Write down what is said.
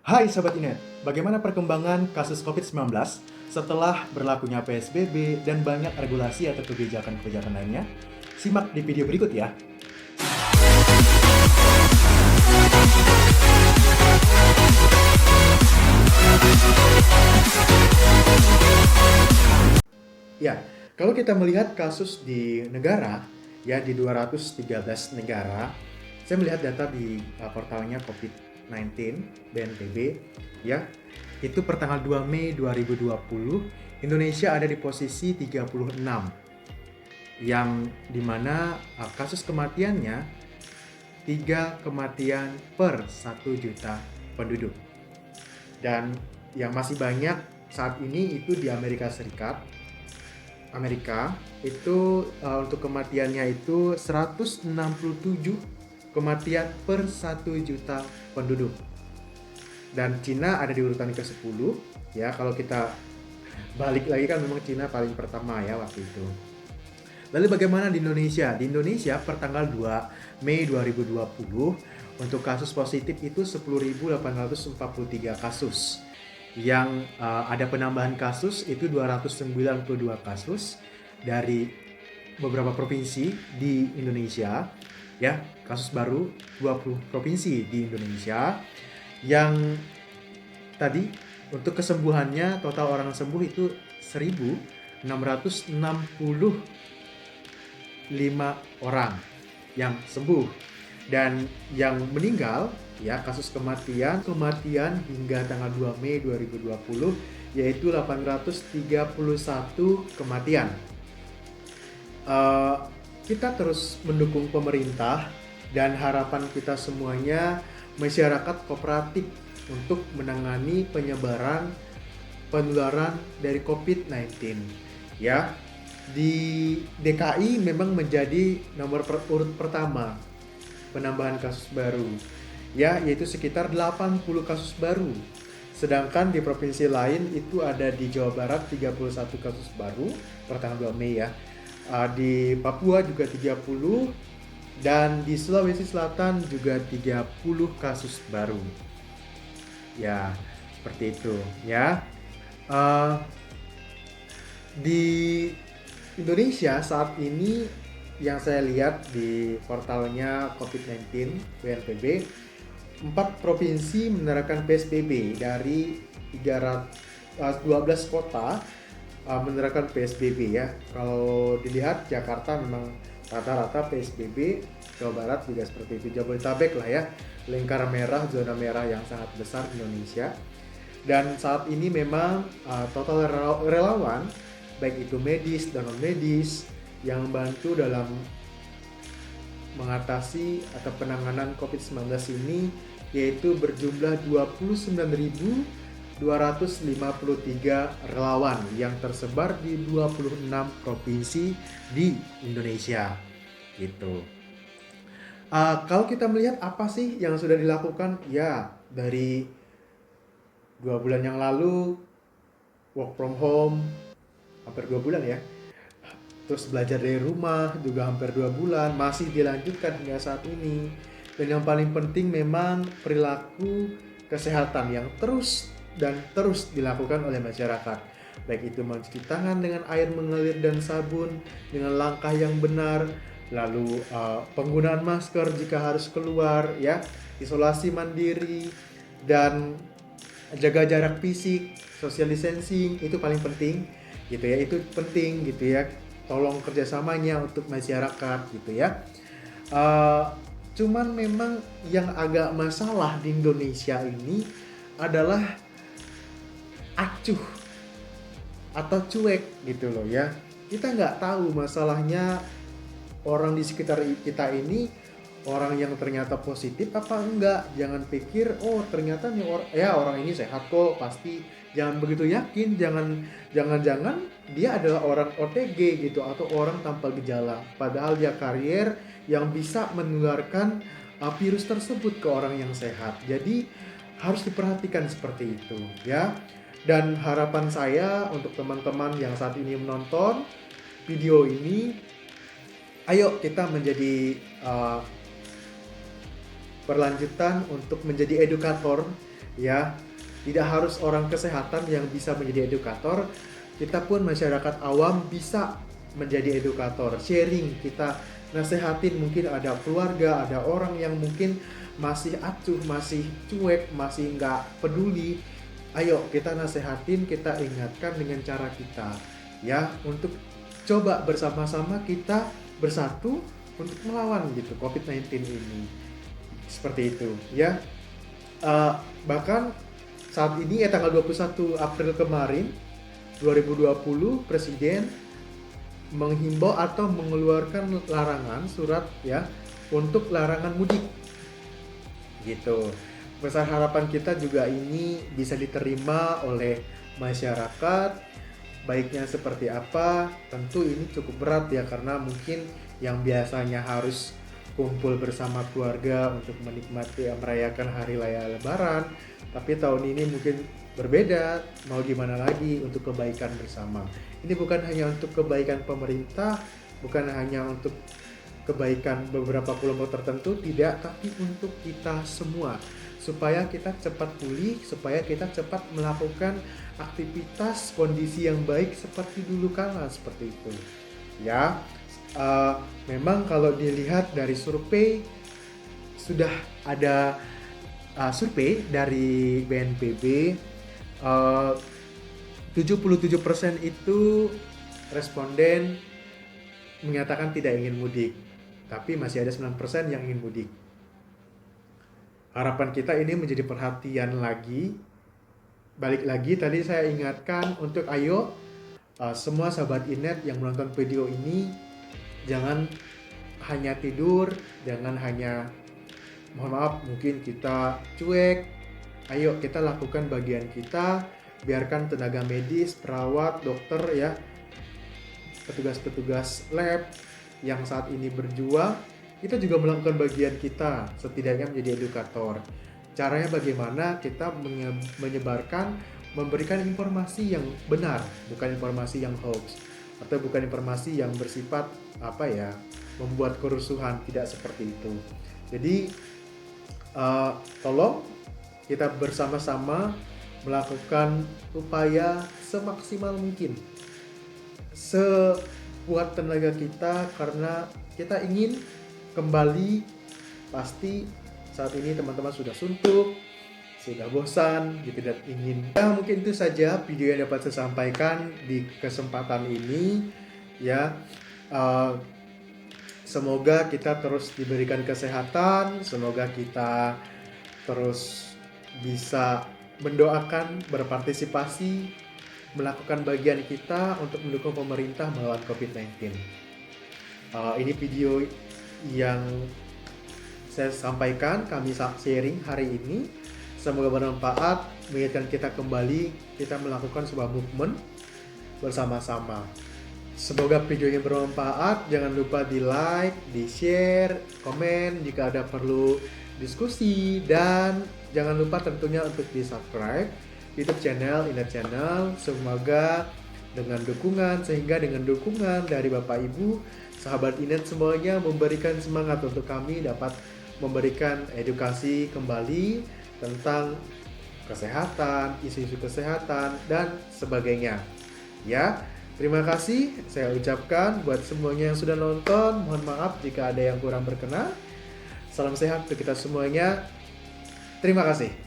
Hai Sobat Inet, bagaimana perkembangan kasus COVID-19 setelah berlakunya PSBB dan banyak regulasi atau kebijakan-kebijakan lainnya? Simak di video berikut ya. Ya, kalau kita melihat kasus di negara, ya di 213 negara, saya melihat data di portalnya COVID-19 BNPB, ya, itu per tanggal 2 Mei 2020, Indonesia ada di posisi 36, yang dimana kasus kematiannya 3 kematian per 1 juta penduduk. Dan yang masih banyak saat ini itu di Amerika Serikat. Amerika itu untuk kematiannya itu 167 kematian per 1 juta penduduk. Dan Cina ada di urutan ke-10 ya. Kalau kita balik lagi kan memang Cina paling pertama ya waktu itu. Lalu bagaimana di Indonesia? Di Indonesia per tanggal 2 Mei 2020 untuk kasus positif itu 10.843 kasus. Yang ada penambahan kasus itu 292 kasus dari beberapa provinsi di Indonesia, ya, kasus baru 20 provinsi di Indonesia. Yang tadi untuk kesembuhannya total orang sembuh itu 1.665 orang yang sembuh, dan yang meninggal ya kasus kematian hingga tanggal 2 Mei 2020 yaitu 831 kematian. Kita terus mendukung pemerintah dan harapan kita semuanya masyarakat kooperatif untuk menangani penyebaran penularan dari COVID-19 ya. Di DKI memang menjadi nomor urut pertama penambahan kasus baru ya, yaitu sekitar 80 kasus baru. Sedangkan di provinsi lain itu ada di Jawa Barat 31 kasus baru per tanggal 2 Mei ya. Di Papua juga 30 dan di Sulawesi Selatan juga 30 kasus baru. Ya, seperti itu ya. Di Indonesia saat ini yang saya lihat di portalnya COVID-19 BNPB, 4 provinsi menerapkan PSBB dari 12 kota menerapkan PSBB ya. Kalau dilihat Jakarta memang rata-rata PSBB, Jawa Barat juga seperti itu, Jabodetabek lah ya, lingkar merah, zona merah yang sangat besar Indonesia. Dan saat ini memang total relawan baik itu medis dan non medis yang membantu dalam mengatasi atau penanganan COVID-19 ini yaitu berjumlah 29.253 relawan yang tersebar di 26 provinsi di Indonesia gitu. Kalau kita melihat apa sih yang sudah dilakukan ya, dari 2 bulan yang lalu work from home hampir 2 bulan ya. Terus belajar dari rumah juga hampir 2 bulan, masih dilanjutkan hingga saat ini. Dan yang paling penting memang perilaku kesehatan yang terus dilakukan oleh masyarakat. Baik itu mencuci tangan dengan air mengalir dan sabun dengan langkah yang benar, lalu penggunaan masker jika harus keluar ya, isolasi mandiri, dan jaga jarak fisik, social distancing itu paling penting gitu ya, itu penting gitu ya. Tolong kerjasamanya untuk masyarakat gitu ya. Cuman memang yang agak masalah di Indonesia ini adalah acuh atau cuek gitu loh ya. Kita nggak tahu masalahnya orang di sekitar kita ini orang yang ternyata positif apa enggak. Jangan pikir oh ternyata nih orang ini sehat kok, pasti. Jangan begitu yakin, jangan dia adalah orang OTG gitu atau orang tanpa gejala, padahal dia karier yang bisa menularkan virus tersebut ke orang yang sehat. Jadi harus diperhatikan seperti itu ya. Dan harapan saya untuk teman-teman yang saat ini menonton video ini, ayo kita menjadi berlanjutan untuk menjadi edukator ya. Tidak harus orang kesehatan yang bisa menjadi edukator, kita pun masyarakat awam bisa menjadi edukator. Sharing, kita nasehatin, mungkin ada keluarga, ada orang yang mungkin masih acuh, masih cuek, masih nggak peduli. Ayo kita nasehatin, kita ingatkan dengan cara kita, ya, untuk coba bersama-sama kita bersatu untuk melawan gitu COVID-19 ini. Seperti itu, ya. Bahkan saat ini tanggal 21 April kemarin 2020 Presiden menghimbau atau mengeluarkan larangan surat, ya, untuk larangan mudik gitu. Besar harapan kita juga ini bisa diterima oleh masyarakat. Baiknya seperti apa? Tentu ini cukup berat ya, karena mungkin yang biasanya harus kumpul bersama keluarga untuk menikmati merayakan hari raya Lebaran, tapi tahun ini mungkin berbeda. Mau gimana lagi, untuk kebaikan bersama. Ini bukan hanya untuk kebaikan pemerintah, bukan hanya untuk kebaikan beberapa kelompok tertentu, tidak, tapi untuk kita semua, supaya kita cepat pulih, supaya kita cepat melakukan aktivitas kondisi yang baik seperti dulu kala, seperti itu, ya. Memang kalau dilihat dari survei, sudah ada survei dari BNPB, 77% itu responden menyatakan tidak ingin mudik, tapi masih ada 9% yang ingin mudik. Harapan kita ini menjadi perhatian lagi. Balik lagi tadi saya ingatkan untuk ayo semua sahabat Inet yang menonton video ini, jangan hanya tidur, jangan hanya, mohon maaf, mungkin kita cuek. Ayo kita lakukan bagian kita, biarkan tenaga medis, perawat, dokter, ya, petugas-petugas lab yang saat ini berjuang, kita juga melakukan bagian kita, setidaknya menjadi edukator. Caranya bagaimana? Kita menyebarkan, memberikan informasi yang benar, bukan informasi yang hoax, atau bukan informasi yang bersifat membuat kerusuhan, tidak seperti itu. Jadi tolong kita bersama-sama melakukan upaya semaksimal mungkin, sekuat tenaga kita, karena kita ingin kembali. Pasti saat ini teman-teman sudah suntuk, sudah bosan gitu, dan ingin. Ya, mungkin itu saja video yang dapat saya sampaikan di kesempatan ini, ya. Semoga kita terus diberikan kesehatan, semoga kita terus bisa mendoakan, berpartisipasi, melakukan bagian kita untuk mendukung pemerintah melawan COVID-19. Ini video yang saya sampaikan, kami sharing hari ini. Semoga bermanfaat, mengingatkan kita kembali, kita melakukan sebuah movement bersama-sama. Semoga videonya bermanfaat. Jangan lupa di like, di share, komen jika ada perlu diskusi, dan jangan lupa tentunya untuk di subscribe YouTube channel Inet Channel. Semoga dengan dukungan, sehingga dengan dukungan dari Bapak Ibu, sahabat Inet semuanya, memberikan semangat untuk kami dapat memberikan edukasi kembali tentang kesehatan, isu-isu kesehatan, dan sebagainya, ya. Terima kasih saya ucapkan buat semuanya yang sudah nonton. Mohon maaf jika ada yang kurang berkenan. Salam sehat untuk kita semuanya. Terima kasih.